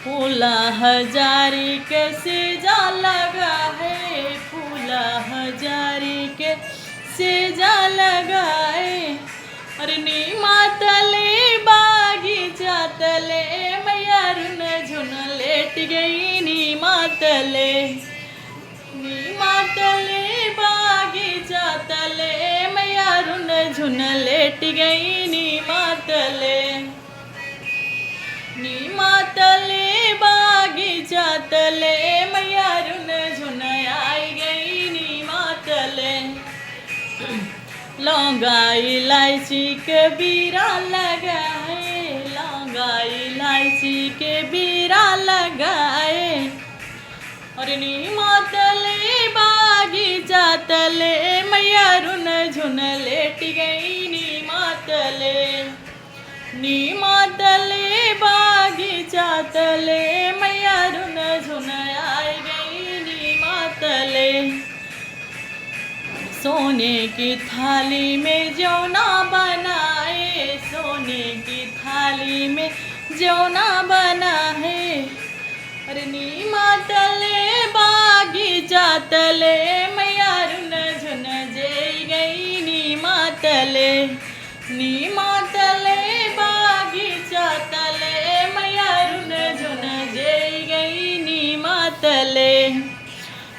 फूला हजारी के सेजा लगा है, फूला हजारी के सेजा लगाए। अरे नीमा तले बागीचा तले मैया रुन झुन लेट गई नीमा तले। नीमा तले बागीचा तले मैया रुन झुन लेट गई नीमा तले। नीमा तले बागीचा तले मैया रुन झुन आई गई नीमा तले। लौंगा इलायची के बीरा लगाए, लौंगा इलायची के बीरा लगाए। और नीमा तले बागीचा तले मैया रुन झुन लेट गई नीमा तले। नीमा तले बागीचा तले मैया रुन झुन आई गई नीमा तले। सोने की थाली में जौना बनाए, सोने की थाली में जौना बना है। अरे नीमा तले बागीचा तले मैया रुन झुन जेई गई नीमा तले। नीमा तले बागीचा तले मैया रुन झुन जेई गई नीमा तले।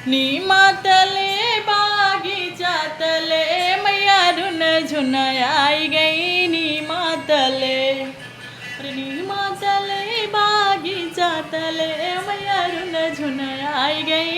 नीमा तले बागीचा तले मैया रुन झुन आई गई नीमा तले। अरे नीमा तले बागीचा तले मैया रुन झुन आई गई